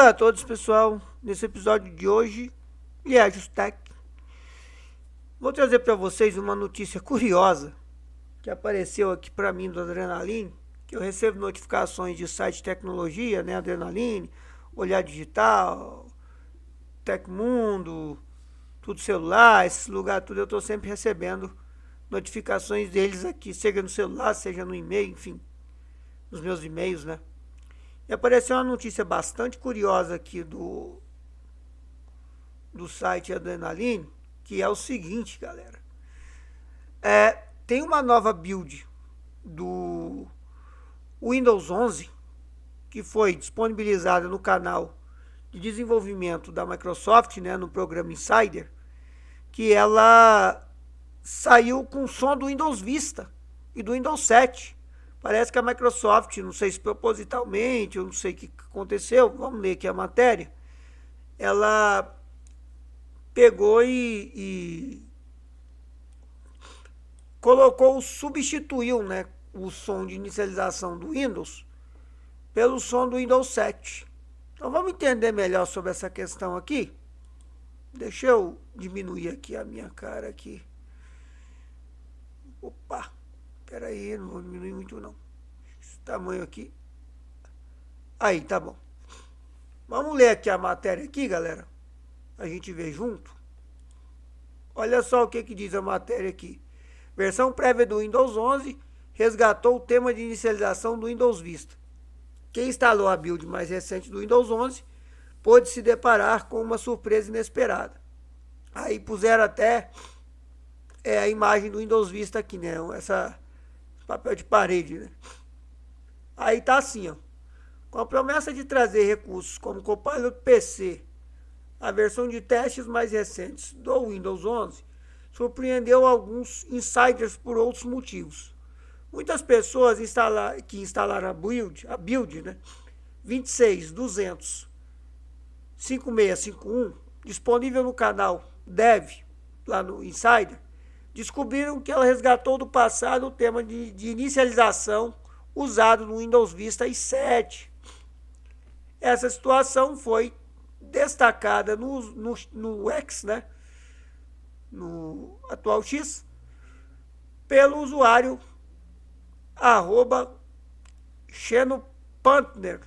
Olá a todos, pessoal. Nesse episódio de hoje, Justec, vou trazer para vocês uma notícia curiosa que apareceu aqui para mim do Adrenaline, que eu recebo notificações de site de tecnologia, né, Adrenaline, Olhar Digital, Tecmundo, tudo celular, esses lugares tudo eu estou sempre recebendo notificações deles aqui, seja no celular, seja no e-mail, enfim, nos meus e-mails, né? E apareceu uma notícia bastante curiosa aqui do site Adrenaline, que é o seguinte, galera. Tem uma nova build do Windows 11 que foi disponibilizada no canal de desenvolvimento da Microsoft, né, no programa Insider, que ela saiu com o som do Windows Vista e do Windows 7. Parece que a Microsoft, não sei se propositalmente, eu não sei o que aconteceu, vamos ler aqui a matéria, ela pegou e colocou, substituiu, né, o som de inicialização do Windows pelo som do Windows 7. Então vamos entender melhor sobre essa questão aqui. Deixa eu diminuir aqui a minha cara aqui. Opa, peraí, não vou diminuir muito não. Esse tamanho aqui. Aí, tá bom. Vamos ler aqui a matéria aqui, galera. A gente vê junto. Olha só o que diz a matéria aqui. Versão prévia do Windows 11 resgatou o tema de inicialização do Windows Vista. Quem instalou a build mais recente do Windows 11 pôde se deparar com uma surpresa inesperada. Aí puseram até a imagem do Windows Vista aqui, né? Essa papel de parede, né? Aí tá assim, ó. Com a promessa de trazer recursos como Copilot PC, a versão de testes mais recentes do Windows 11 surpreendeu alguns insiders por outros motivos. Muitas pessoas que instalaram a build, né, 26.200.5651, disponível no canal Dev, lá no Insider, descobriram que ela resgatou do passado o tema de inicialização usado no Windows Vista e 7. Essa situação foi destacada no X, né, no atual X, pelo usuário @xenopantner,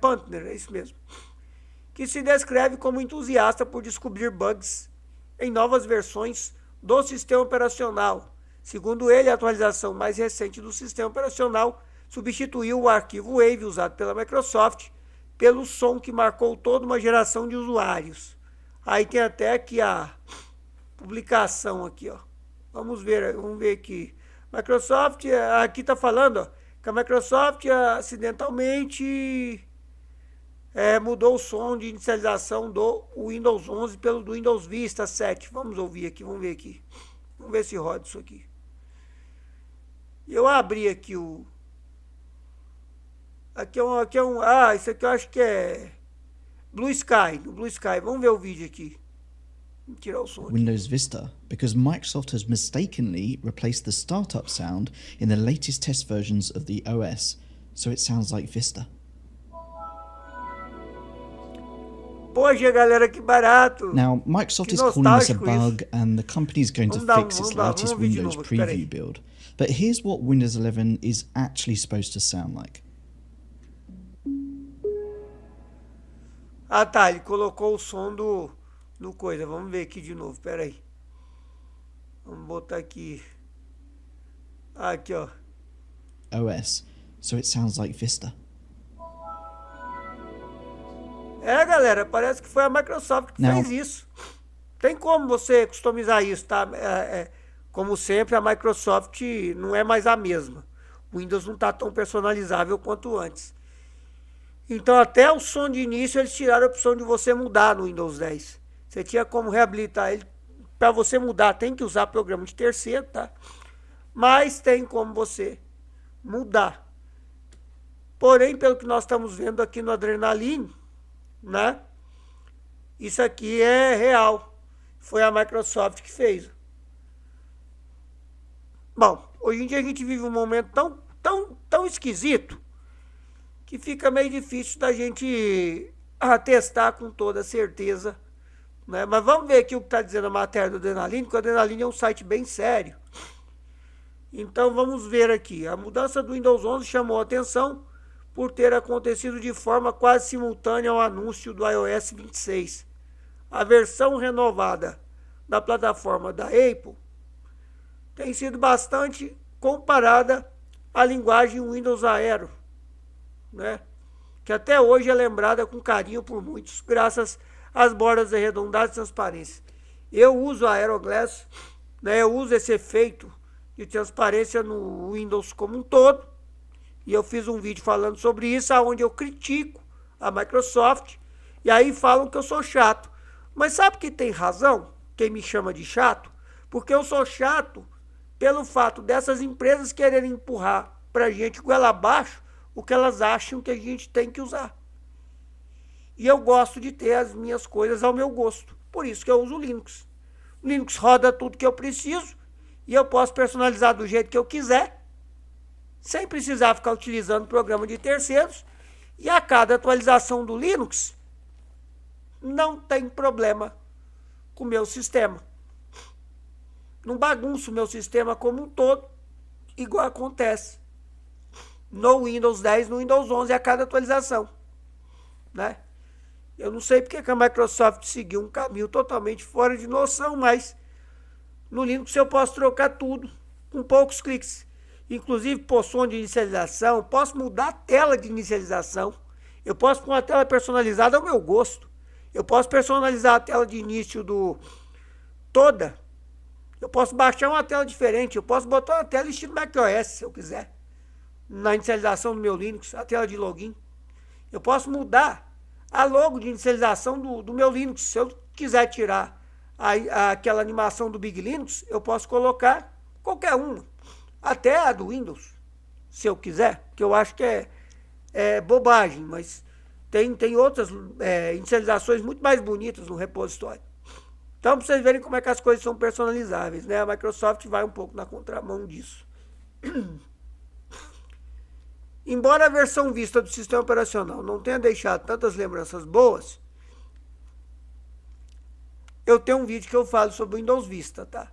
Pantner, é isso mesmo, que se descreve como entusiasta por descobrir bugs em novas versões do sistema operacional. Segundo ele, a atualização mais recente do sistema operacional substituiu o arquivo Wave usado pela Microsoft pelo som que marcou toda uma geração de usuários. Aí tem até aqui a publicação aqui, ó. Vamos ver aqui. Microsoft, aqui está falando, ó, que a Microsoft acidentalmente mudou o som de inicialização do Windows 11 pelo do Windows Vista 7. Vamos ouvir aqui, vamos ver aqui. Vamos ver se roda isso aqui. Eu abri aqui o... isso aqui eu acho que é Blue Sky, no Blue Sky. Vamos ver o vídeo aqui. Tirar o som aqui. Windows Vista, because Microsoft has mistakenly replaced the startup sound in the latest test versions of the OS, so it sounds like Vista. Poxa, galera, que barato. Now, Microsoft is calling this a bug, and the company is going to fix its latest Windows preview build. But here's what Windows 11 is actually supposed to sound like. Ah, tá, ele colocou o som do coisa. Vamos ver aqui de novo, pera aí. Vamos botar aqui. Aqui, ó. OS, so it sounds like Vista. Galera, parece que foi a Microsoft que fez isso. Tem como você customizar isso, tá? Como sempre, a Microsoft não é mais a mesma. O Windows não tá tão personalizável quanto antes. Então, até o som de início, eles tiraram a opção de você mudar no Windows 10. Você tinha como reabilitar ele. Para você mudar, tem que usar programa de terceiro, tá? Mas tem como você mudar. Porém, pelo que nós estamos vendo aqui no Adrenaline, né? Isso aqui é real. Foi a Microsoft que fez. Bom, hoje em dia a gente vive um momento tão esquisito que fica meio difícil da gente atestar com toda certeza, né? Mas vamos ver aqui o que está dizendo a matéria do Adrenaline, porque o Adrenaline é um site bem sério. Então vamos ver aqui. A mudança do Windows 11 chamou a atenção por ter acontecido de forma quase simultânea ao anúncio do iOS 26. A versão renovada da plataforma da Apple tem sido bastante comparada à linguagem Windows Aero, né? Que até hoje é lembrada com carinho por muitos, graças às bordas arredondadas e transparência. Eu uso a Aeroglass, né? Eu uso esse efeito de transparência no Windows como um todo, e eu fiz um vídeo falando sobre isso, onde eu critico a Microsoft, e aí falam que eu sou chato. Mas sabe que tem razão quem me chama de chato? Porque eu sou chato pelo fato dessas empresas quererem empurrar pra gente goela abaixo o que elas acham que a gente tem que usar. E eu gosto de ter as minhas coisas ao meu gosto. Por isso que eu uso o Linux. O Linux roda tudo que eu preciso e eu posso personalizar do jeito que eu quiser, sem precisar ficar utilizando programa de terceiros. E a cada atualização do Linux, não tem problema com o meu sistema. Não bagunço o meu sistema como um todo, igual acontece no Windows 10, no Windows 11 a cada atualização, né? Eu não sei porque que a Microsoft seguiu um caminho totalmente fora de noção, mas no Linux eu posso trocar tudo com poucos cliques. Inclusive pôr som de inicialização, posso mudar a tela de inicialização, eu posso pôr uma tela personalizada ao meu gosto, eu posso personalizar a tela de início toda, eu posso baixar uma tela diferente, eu posso botar uma tela estilo macOS se eu quiser, na inicialização do meu Linux, a tela de login. Eu posso mudar a logo de inicialização do meu Linux. Se eu quiser tirar aquela animação do Big Linux, eu posso colocar qualquer uma, até a do Windows, se eu quiser, que eu acho que é bobagem, mas tem outras inicializações muito mais bonitas no repositório. Então, para vocês verem como é que as coisas são personalizáveis, né? A Microsoft vai um pouco na contramão disso. Embora a versão Vista do sistema operacional não tenha deixado tantas lembranças boas, eu tenho um vídeo que eu falo sobre o Windows Vista, tá?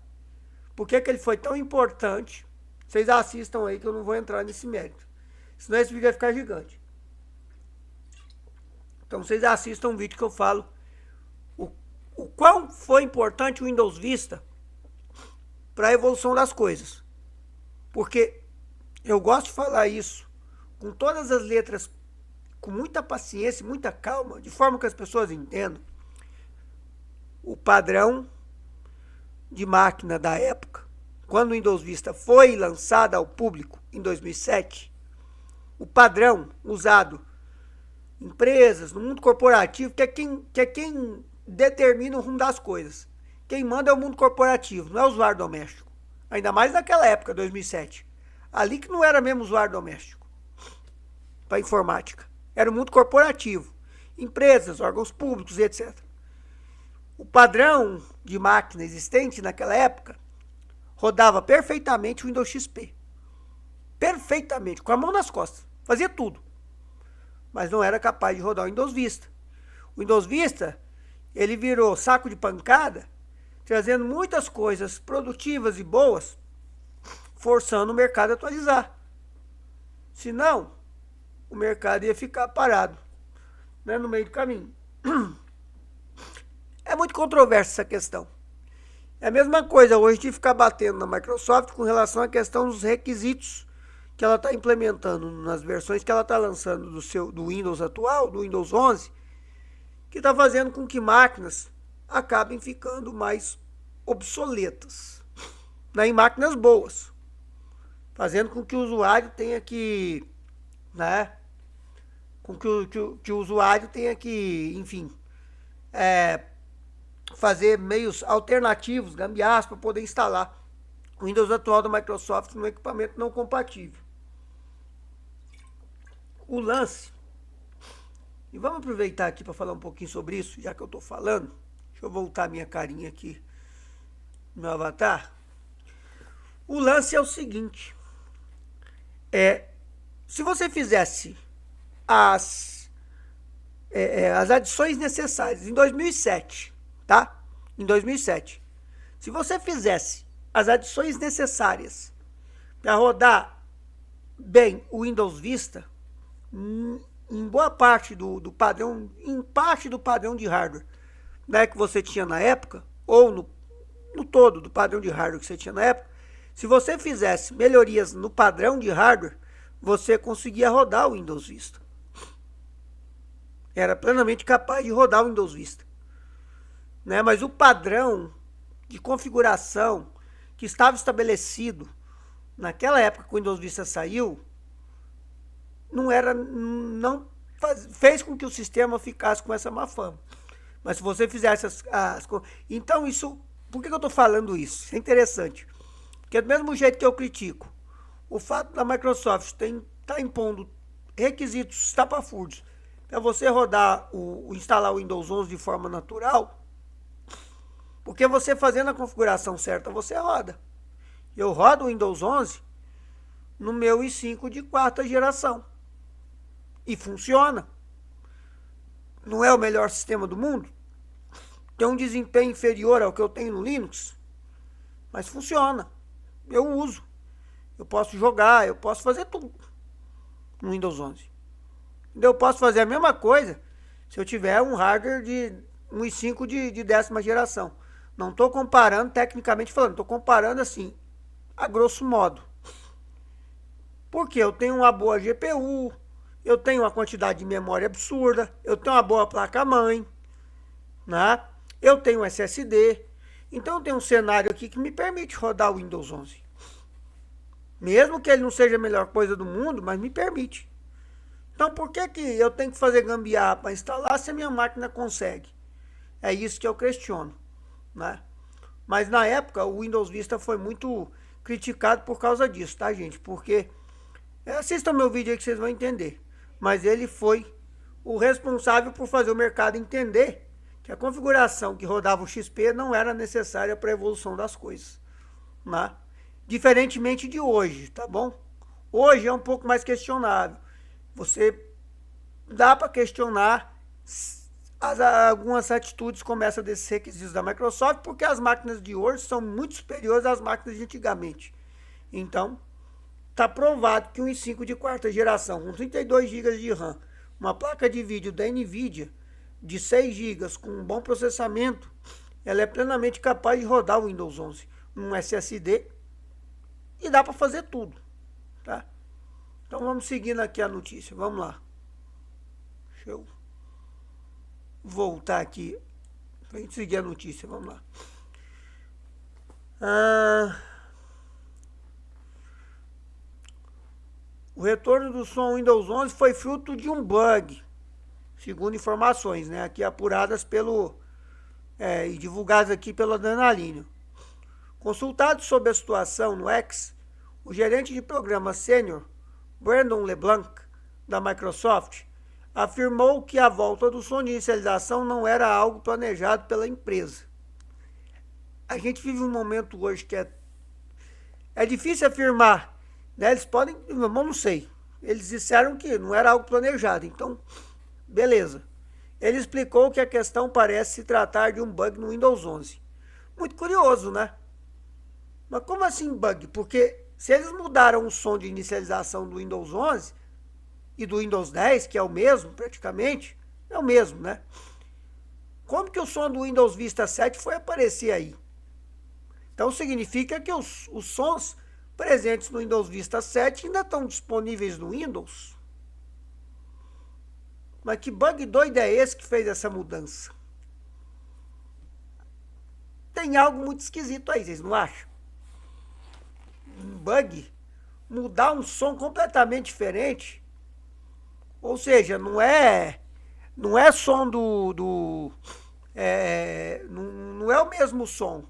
Por que ele foi tão importante? Vocês assistam aí que eu não vou entrar nesse mérito. Senão esse vídeo vai ficar gigante. Então vocês assistam um vídeo que eu falo o quão foi importante o Windows Vista para a evolução das coisas. Porque eu gosto de falar isso com todas as letras, com muita paciência, muita calma, de forma que as pessoas entendam. O padrão de máquina da época, quando o Windows Vista foi lançado ao público em 2007, o padrão usado em empresas, no mundo corporativo, que é quem determina o rumo das coisas. Quem manda é o mundo corporativo, não é o usuário doméstico. Ainda mais naquela época, 2007. Ali que não era mesmo usuário doméstico para informática. Era o mundo corporativo. Empresas, órgãos públicos, etc. O padrão de máquina existente naquela época rodava perfeitamente o Windows XP. Perfeitamente, com a mão nas costas. Fazia tudo. Mas não era capaz de rodar o Windows Vista. O Windows Vista, ele virou saco de pancada, trazendo muitas coisas produtivas e boas, forçando o mercado a atualizar. Senão, o mercado ia ficar parado, né, no meio do caminho. É muito controversa essa questão. É a mesma coisa hoje de ficar batendo na Microsoft com relação à questão dos requisitos que ela está implementando nas versões que ela está lançando do Windows atual, do Windows 11, que está fazendo com que máquinas acabem ficando mais obsoletas, né, em máquinas boas, fazendo com que o usuário tenha que, né, com que o usuário tenha que, enfim, fazer meios alternativos, gambiarras, para poder instalar o Windows atual da Microsoft no equipamento não compatível. O lance, e vamos aproveitar aqui para falar um pouquinho sobre isso, já que eu estou falando. Deixa eu voltar minha carinha aqui no meu avatar. O lance é o seguinte, se você fizesse as adições necessárias em 2007, tá? Em 2007. Se você fizesse as adições necessárias para rodar bem o Windows Vista, em boa parte do padrão, em parte do padrão de hardware, né, que você tinha na época, ou no todo do padrão de hardware que você tinha na época, se você fizesse melhorias no padrão de hardware, você conseguia rodar o Windows Vista. Era plenamente capaz de rodar o Windows Vista. Né? Mas o padrão de configuração que estava estabelecido naquela época que o Windows Vista saiu, fez com que o sistema ficasse com essa má fama. Mas se você fizesse então isso, por que eu estou falando isso? Isso é interessante. Porque do mesmo jeito que eu critico o fato da Microsoft estar impondo requisitos estapafúrdios para você rodar instalar o Windows 11 de forma natural, porque você fazendo a configuração certa, você roda. Eu rodo o Windows 11 no meu i5 de 4ª geração. E funciona. Não é o melhor sistema do mundo. Tem um desempenho inferior ao que eu tenho no Linux. Mas funciona. Eu uso. Eu posso jogar, eu posso fazer tudo no Windows 11. Eu posso fazer a mesma coisa se eu tiver um hardware de um i5 de 10ª geração. Não estou comparando, tecnicamente falando, estou comparando assim, a grosso modo. Porque eu tenho uma boa GPU, eu tenho uma quantidade de memória absurda, eu tenho uma boa placa-mãe, né? Eu tenho um SSD. Então eu tenho um cenário aqui que me permite rodar o Windows 11. Mesmo que ele não seja a melhor coisa do mundo, mas me permite. Então por que eu tenho que fazer gambiarra para instalar se a minha máquina consegue? É isso que eu questiono, né? Mas na época o Windows Vista foi muito criticado por causa disso, tá, gente? Porque, assistam meu vídeo aí que vocês vão entender. Mas ele foi o responsável por fazer o mercado entender que a configuração que rodava o XP não era necessária para a evolução das coisas, né? Diferentemente de hoje, tá bom? Hoje é um pouco mais questionável. Você dá para questionar algumas atitudes como essa desses requisitos da Microsoft, porque as máquinas de hoje são muito superiores às máquinas de antigamente. Então, está provado que um i5 de 4ª geração, com 32 GB de RAM, uma placa de vídeo da NVIDIA de 6 GB com um bom processamento, ela é plenamente capaz de rodar o Windows 11 num SSD e dá para fazer tudo, tá? Então vamos seguindo aqui a notícia, vamos lá. Deixa eu voltar aqui para a gente seguir a notícia, vamos lá. O retorno do som Windows 11 foi fruto de um bug, segundo informações, né, aqui apuradas e divulgadas aqui pelo Adrenalínio. Consultado sobre a situação no X, o gerente de programa sênior, Brandon LeBlanc, da Microsoft, afirmou que a volta do som de inicialização não era algo planejado pela empresa. A gente vive um momento hoje que é difícil afirmar, né? Eles podem, não sei, eles disseram que não era algo planejado, então, beleza. Ele explicou que a questão parece se tratar de um bug no Windows 11. Muito curioso, né? Mas como assim bug? Porque se eles mudaram o som de inicialização do Windows 11 e do Windows 10, que é o mesmo praticamente, é o mesmo, né? Como que o som do Windows Vista 7 foi aparecer aí? Então significa que os sons presentes no Windows Vista 7 ainda estão disponíveis no Windows? Mas que bug doido é esse que fez essa mudança? Tem algo muito esquisito aí, vocês não acham? Um bug, mudar um som completamente diferente, ou seja, não é som não é o mesmo som.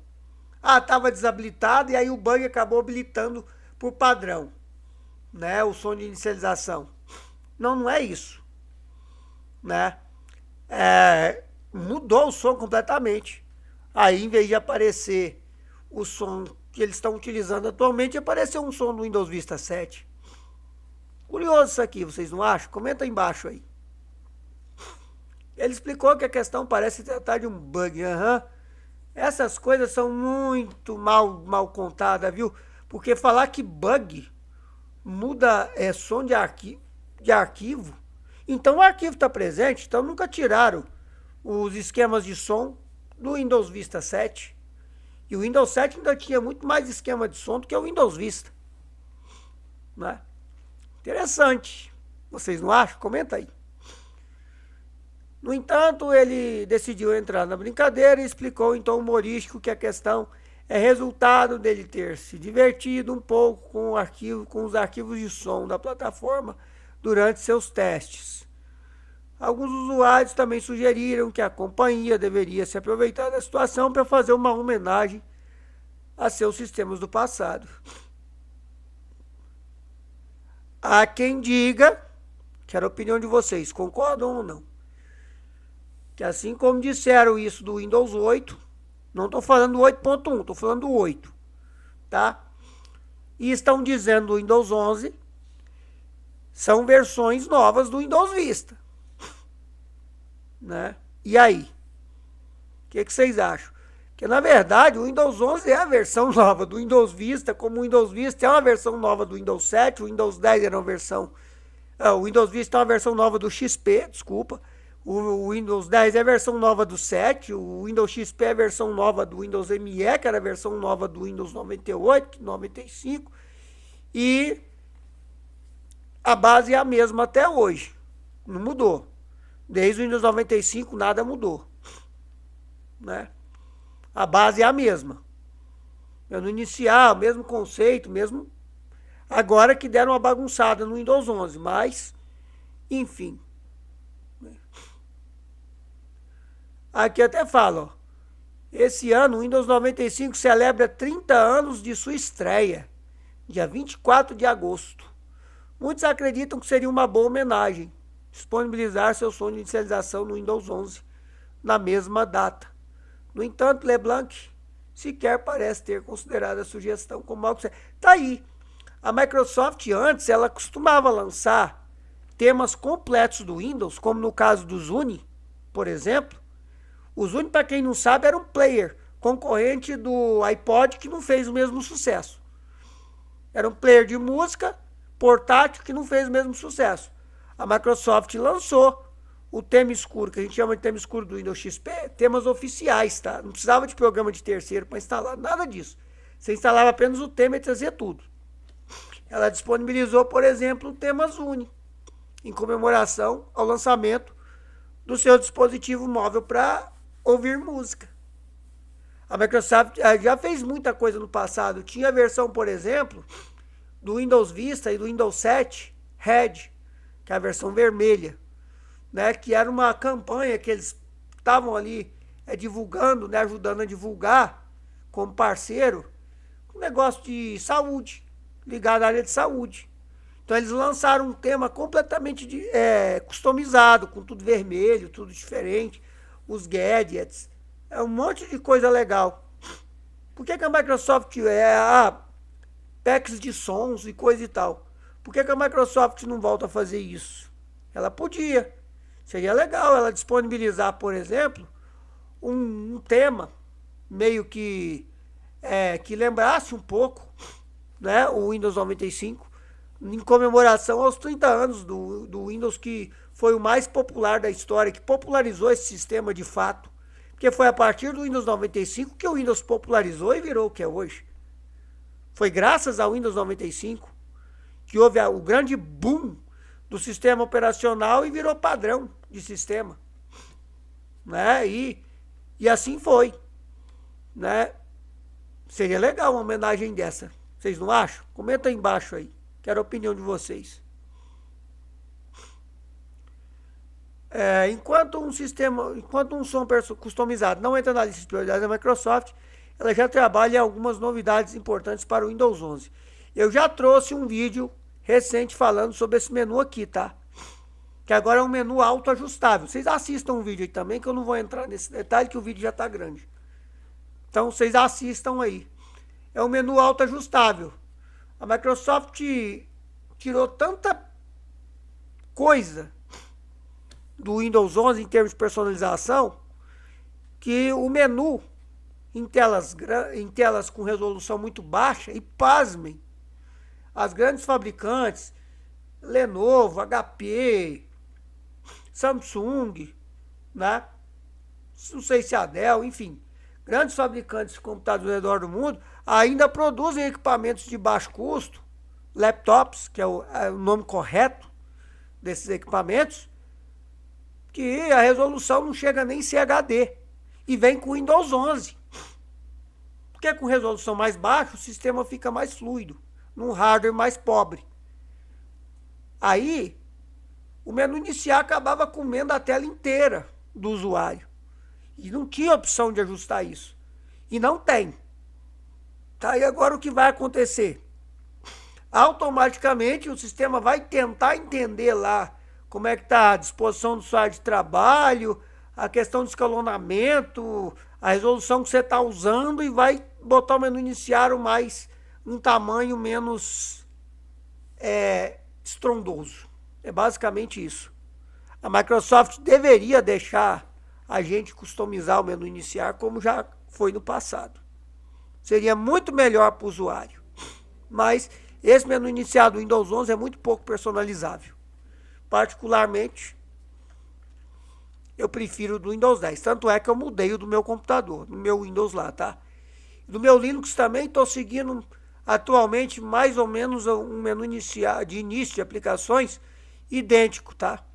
Estava desabilitado e aí o bug acabou habilitando por padrão, né, o som de inicialização. Não é isso, né? Mudou o som completamente. Aí, em vez de aparecer o som que eles estão utilizando atualmente, apareceu um som do Windows Vista 7. Curioso isso aqui, vocês não acham? Comenta aí embaixo aí. Ele explicou que a questão parece tratar de um bug. Essas coisas são muito mal contadas, viu? Porque falar que bug muda som de arquivo, então o arquivo está presente, então nunca tiraram os esquemas de som do Windows Vista 7. E o Windows 7 ainda tinha muito mais esquema de som do que o Windows Vista. Né? Interessante. Vocês não acham? Comenta aí. No entanto, ele decidiu entrar na brincadeira e explicou em tom humorístico que a questão é resultado dele ter se divertido um pouco com os arquivos de som da plataforma durante seus testes. Alguns usuários também sugeriram que a companhia deveria se aproveitar da situação para fazer uma homenagem a seus sistemas do passado. Há quem diga, quero a opinião de vocês, concordam ou não? Que assim como disseram isso do Windows 8, não estou falando do 8.1, estou falando do 8, tá? E estão dizendo do Windows 11, são versões novas do Windows Vista. Né? E aí? O que vocês acham? Porque, na verdade, o Windows 11 é a versão nova do Windows Vista, como o Windows Vista é uma versão nova do Windows 7, o Windows 10 era uma versão... o Windows Vista é uma versão nova do XP, desculpa. O Windows 10 é a versão nova do 7, o Windows XP é a versão nova do Windows ME, que era a versão nova do Windows 98, 95, e a base é a mesma até hoje, não mudou. Desde o Windows 95 nada mudou, né? A base é a mesma. No inicial, mesmo conceito, mesmo... Agora que deram uma bagunçada no Windows 11, mas, enfim... Aqui até fala, ó, esse ano o Windows 95 celebra 30 anos de sua estreia, dia 24 de agosto. Muitos acreditam que seria uma boa homenagem disponibilizar seu som de inicialização no Windows 11 na mesma data. No entanto, LeBlanc sequer parece ter considerado a sugestão como algo sério. Tá aí. A Microsoft antes, ela costumava lançar temas completos do Windows, como no caso do Zune, por exemplo. O Zune, para quem não sabe, era um player concorrente do iPod que não fez o mesmo sucesso. Era um player de música portátil que não fez o mesmo sucesso. A Microsoft lançou o tema escuro, que a gente chama de tema escuro do Windows XP, temas oficiais, tá? Não precisava de programa de terceiro para instalar, nada disso. Você instalava apenas o tema e trazia tudo. Ela disponibilizou, por exemplo, o tema Zune, em comemoração ao lançamento do seu dispositivo móvel para ouvir música. A Microsoft já fez muita coisa no passado. Tinha a versão, por exemplo, do Windows Vista e do Windows 7 Red, que é a versão vermelha, né, que era uma campanha que eles estavam ali divulgando, né, ajudando a divulgar como parceiro um negócio de saúde, ligado à área de saúde. Então eles lançaram um tema completamente customizado, com tudo vermelho, tudo diferente, os gadgets, um monte de coisa legal. Por que a Microsoft packs de sons e coisa e tal? Por que a Microsoft não volta a fazer isso? Ela podia. Seria legal ela disponibilizar, por exemplo, um tema meio que lembrasse um pouco, né, o Windows 95, em comemoração aos 30 anos do Windows, que foi o mais popular da história, que popularizou esse sistema de fato. Porque foi a partir do Windows 95 que o Windows popularizou e virou o que é hoje. Foi graças ao Windows 95 que houve o grande boom do sistema operacional e virou padrão de sistema. Né? E assim foi. Né? Seria legal uma homenagem dessa. Vocês não acham? Comenta aí embaixo aí. Quero a opinião de vocês. Enquanto um som customizado não entra na lista de prioridades da Microsoft, ela já trabalha em algumas novidades importantes para o Windows 11. Eu já trouxe um vídeo recente falando sobre esse menu aqui, tá? Que agora é um menu autoajustável. Vocês assistam o vídeo aí também, que eu não vou entrar nesse detalhe, que o vídeo já está grande. Então, vocês assistam aí. É um menu autoajustável. A Microsoft tirou tanta coisa do Windows 11 em termos de personalização, que o menu em telas com resolução muito baixa, e pasmem, as grandes fabricantes, Lenovo, HP, Samsung, né? Não sei se a Dell, enfim, grandes fabricantes de computadores ao redor do mundo ainda produzem equipamentos de baixo custo, laptops, que é o nome correto desses equipamentos, que a resolução não chega nem em HD e vem com Windows 11. Porque com resolução mais baixa o sistema fica mais fluido, num hardware mais pobre. Aí, o menu iniciar acabava comendo a tela inteira do usuário. E não tinha opção de ajustar isso. E não tem. Tá? E agora o que vai acontecer? Automaticamente o sistema vai tentar entender lá como é que está a disposição do usuário de trabalho, a questão de escalonamento, a resolução que você está usando, e vai botar o menu iniciar um tamanho menos estrondoso. É basicamente isso. A Microsoft deveria deixar a gente customizar o menu iniciar como já foi no passado. Seria muito melhor para o usuário. Mas esse menu iniciar do Windows 11 é muito pouco personalizável. Particularmente, eu prefiro o do Windows 10. Tanto é que eu mudei o do meu computador, no meu Windows lá, tá? Do meu Linux também estou seguindo atualmente mais ou menos um menu de início de aplicações idêntico, tá?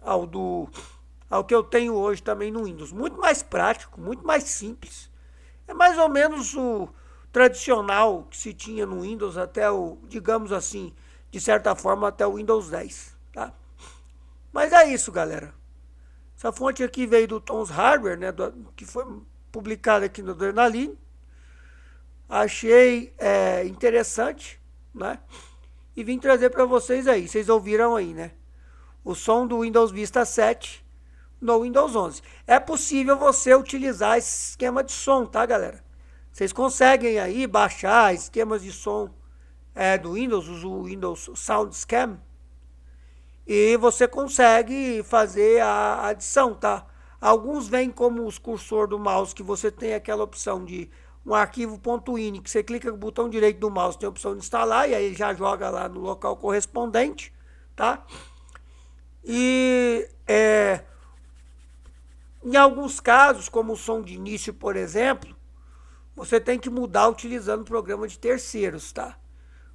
Ao que eu tenho hoje também no Windows. Muito mais prático, muito mais simples. É mais ou menos o tradicional que se tinha no Windows até digamos assim, de certa forma até o Windows 10, tá? Mas é isso, galera. Essa fonte aqui veio do Tom's Hardware, né, que foi publicada aqui no Adrenaline. Achei interessante, né? E vim trazer para vocês aí. Vocês ouviram aí, né? O som do Windows Vista 7 no Windows 11. É possível você utilizar esse esquema de som, tá, galera? Vocês conseguem aí baixar esquemas de som do Windows, o Windows SoundScan, e você consegue fazer a adição, tá? Alguns vêm como os cursor do mouse, que você tem aquela opção de um arquivo .ini, que você clica com o botão direito do mouse, tem a opção de instalar, e aí ele já joga lá no local correspondente, tá? E em alguns casos, como o som de início, por exemplo, você tem que mudar utilizando o programa de terceiros, tá?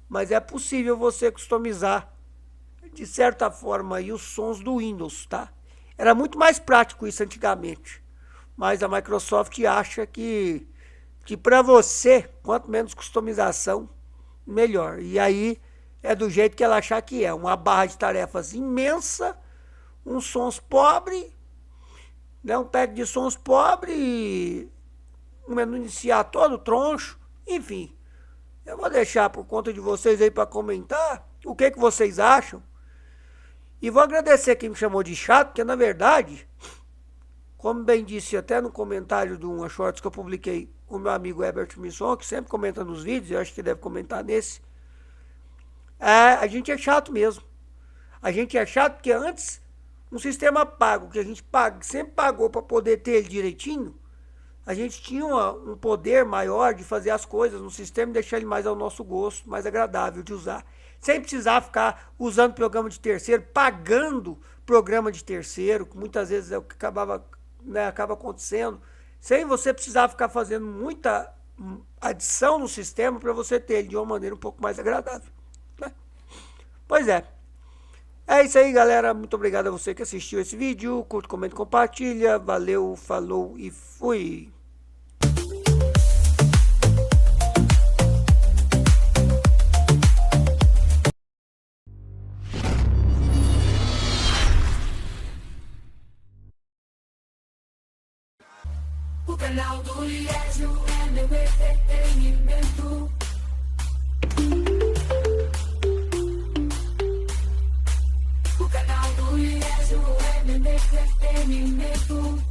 Mas é possível você customizar, de certa forma, aí, os sons do Windows, tá? Era muito mais prático isso antigamente. Mas a Microsoft acha que para você, quanto menos customização, melhor. E aí é do jeito que ela achar que é. Uma barra de tarefas imensa, uns sons pobres, né? Um pack de sons pobre, um menu iniciar todo troncho, enfim. Eu vou deixar por conta de vocês aí para comentar o que vocês acham. E vou agradecer quem me chamou de chato, porque na verdade, como bem disse até no comentário de uma shorts que eu publiquei com o meu amigo Herbert Misson, que sempre comenta nos vídeos, eu acho que deve comentar nesse, a gente é chato mesmo. A gente é chato porque antes, um sistema pago, que a gente sempre pagou para poder ter ele direitinho, a gente tinha um poder maior de fazer as coisas no sistema e deixar ele mais ao nosso gosto, mais agradável de usar. Sem precisar ficar usando programa de terceiro, pagando programa de terceiro, que muitas vezes é o que acaba acontecendo, sem você precisar ficar fazendo muita adição no sistema para você ter ele de uma maneira um pouco mais agradável, né? Pois é. É isso aí, galera. Muito obrigado a você que assistiu esse vídeo. Curta, comenta, compartilha. Valeu, falou e fui! O canal do Liésio é meu entretenimento. O canal do Liésio é meu entretenimento.